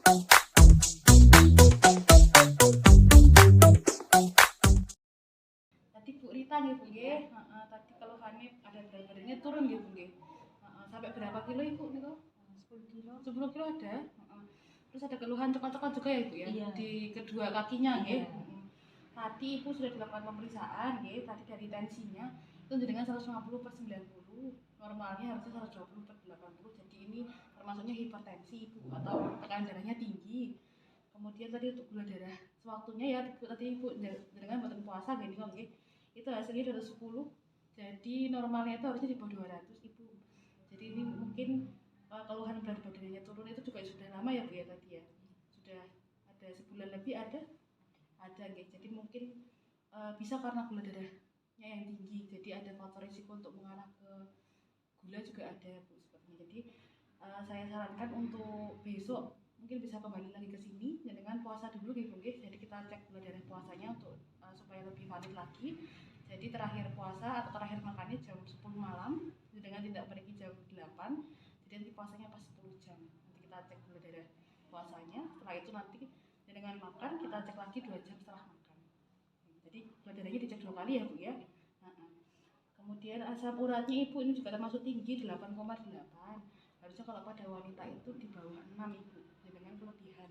Tadi Bu Rita nggih Bu nggih, tadi keluhannya ada berat badannya turun nggih Bu nggih. Sampai berapa kilo Ibu niku? 10 kilo. 10 kilo ada. Terus ada keluhan cokot-cokot juga ya Bu ya? Iya. Di kedua kakinya nggih. Iya. Tadi Ibu sudah dilakukan pemeriksaan nggih, tadi dari tensinya itu dengan 150/90. Normalnya harusnya 120/80. Jadi ini termasuknya hipertensi Ibu atau tekanan darahnya tinggi. Kemudian tadi untuk gula darah sewaktunya ya tadi Ibu dengan buatan puasa gini kok nggih. Itu hasilnya 210. Jadi normalnya itu harusnya di bawah 200 Ibu. Jadi ini mungkin keluhan berat badannya turun itu juga sudah lama ya Bu ya tadi ya. Sudah ada sebulan lebih ada nggih. Jadi mungkin bisa karena gula darahnya yang tinggi. Jadi ada faktor risiko untuk mengarah ke gula juga ada Bu sepertinya. Jadi saya sarankan untuk besok mungkin bisa kembali lagi ke sini dengan puasa dulu nih Bu nggih. Jadi kita cek gula darah puasanya untuk supaya lebih valid lagi. Jadi terakhir puasa atau terakhir makannya jam 10 malam dengan tidak pergi jam 8. Jadi nanti puasanya pas 10 jam. Nanti kita cek gula darah puasanya. Setelah itu nanti dengan makan kita cek lagi 2 jam setelah makan. Jadi gula darahnya dicek 2 kali ya Bu ya. Kemudian asam uratnya Ibu ini juga termasuk tinggi 8,8. Harusnya kalau pada wanita itu di bawah 6 Ibu. Dengan kelebihan.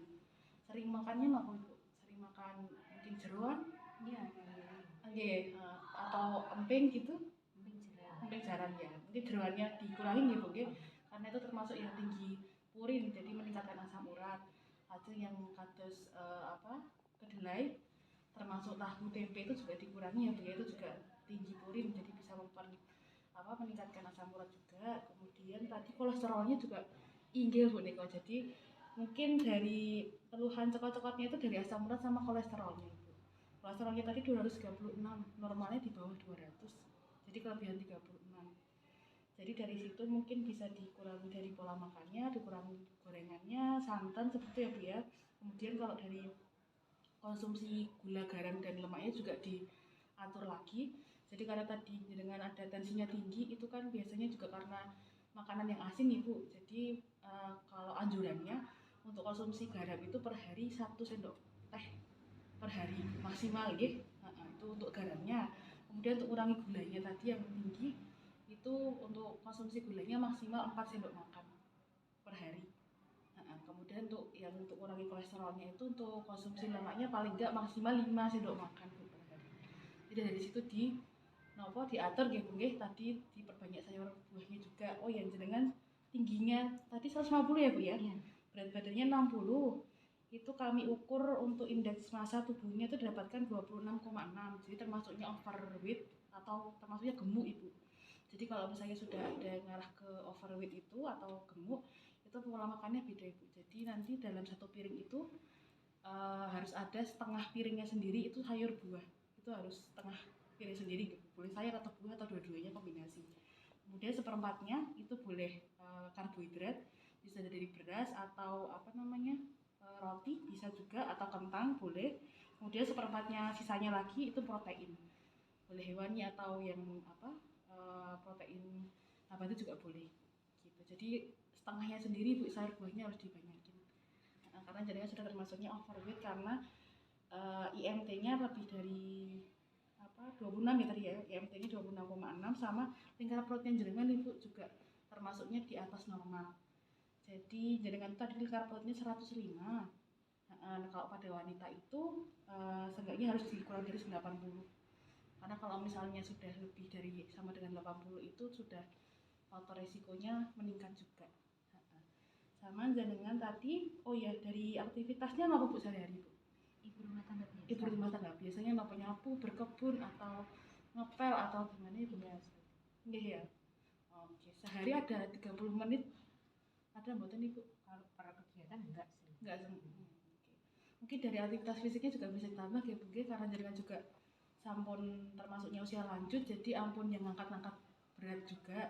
Sering makannya apa Ibu? Sering makan mungkin jeroan? Iya. Nggih, atau emping gitu? Emping jaran ya. Nanti jeroannya dikurangi nggih Bu nggih. Karena itu termasuk yang tinggi purin, jadi meningkatkan asam urat. Atau yang kados kedelai termasuk tahu tempe itu juga dikurangi ya Bu ya, itu juga tinggi purin jadi bisa meningkatkan asam urat juga. Kemudian tadi kolesterolnya juga inggil Bu Niko. Jadi mungkin dari keluhan cokot-cokotnya itu dari asam urat sama kolesterolnya Ibu. Kolesterolnya tadi 236, normalnya di bawah 200. Jadi kelebihan 36. Jadi dari situ mungkin bisa dikurangi dari pola makannya, dikurangi gorengannya, santan seperti itu ya Bu ya. Kemudian kalau dari konsumsi gula, garam, dan lemaknya juga diatur lagi. Jadi karena tadi dengan ada tensinya tinggi itu kan biasanya juga karena makanan yang asin Ibu. Jadi kalau anjurannya untuk konsumsi garam itu per hari 1 sendok teh per hari maksimal nggih. Itu untuk garamnya. Kemudian untuk kurangi gulanya tadi yang tinggi itu untuk konsumsi gulanya maksimal 4 sendok makan per hari. Kemudian untuk kurangi kolesterolnya itu untuk konsumsi lemaknya paling enggak maksimal 5 sendok makan per hari. Jadi dari situ diatur nggih Bu nggih, tadi diperbanyak sayur buahnya juga. Oh ya jenengan tingginya tadi 150 ya Bu ya? Iya. Berat badannya 60. Itu kami ukur untuk indeks massa tubuhnya itu didapatkan 26,6. Jadi termasuknya overweight atau termasuknya gemuk Ibu. Jadi kalau misalnya sudah ada ngarah ke overweight itu atau gemuk, itu pola makannya beda Ibu. Jadi nanti dalam satu piring itu harus ada setengah piringnya sendiri itu sayur buah. Itu harus setengah piring sendiri gitu. Boleh sayur atau buah atau dua-duanya kombinasi. Kemudian seperempatnya itu boleh karbohidrat, bisa dari beras atau roti bisa juga atau kentang boleh. Kemudian seperempatnya sisanya lagi itu protein. Boleh hewani atau yang protein nabati juga boleh gitu. Jadi setengahnya sendiri Bu sayur buahnya harus dibanyakin. Karena jadinya sudah termasuknya overweight karena IMT-nya lebih dari 26 ya tadi ya. IMT-nya 26,6 sama tingkat protein jenengan Ibu juga termasuknya di atas normal. Jadi jenengan tadi tingkat proteinnya 105. Kalau pada wanita itu seenggaknya harus dikurang dari 90. Karena kalau misalnya sudah lebih dari sama dengan 80 itu sudah faktor resikonya meningkat juga. Sama jenengan tadi, oh ya dari aktivitasnya apa Bu sehari-hari Bu? Ibu rumah tangga biasa. Ibu rumah tangga biasanya nyapu, berkebun atau ngepel atau gimana Ibu? Nggih ya. Oke, sehari ada 30 menit. Ada mboten Ibu? Kalau para kegiatan enggak sih. Enggak. Mungkin dari aktivitas fisiknya juga bisa ditambah ya Bu, karena jenengan juga sampun termasuknya usia lanjut, jadi ampun yang ngangkat-ngangkat berat juga.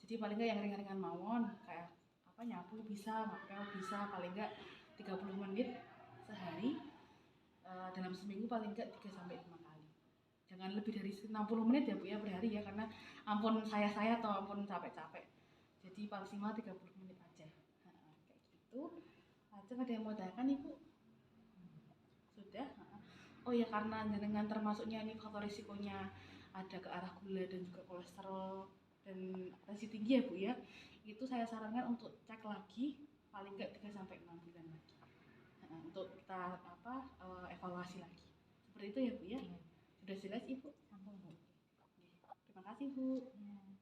Jadi paling enggak yang ringan-ringan mawon kayak nyapu bisa, ngepel bisa, paling enggak 30 menit sehari. Dalam seminggu paling enggak 3 sampai 5 kali. Jangan lebih dari 60 menit ya Bu ya per hari ya, karena ampun saya atau ampun capek-capek. Jadi maksimal 30 menit aja. Kayak gitu. Lajeng ada yang mau tanyakan Ibu? Sudah? Oh ya, karena dengan termasuknya ini faktor risikonya ada ke arah gula dan juga kolesterol dan tensi tinggi ya Bu ya, itu saya sarankan untuk cek lagi paling enggak 3 sampai 6 bulan lagi. Untuk kita evaluasi lagi. Seperti itu ya Bu ya. Iya. Sudah jelas Ibu? Sampun Bu. Terima kasih Bu. Ya.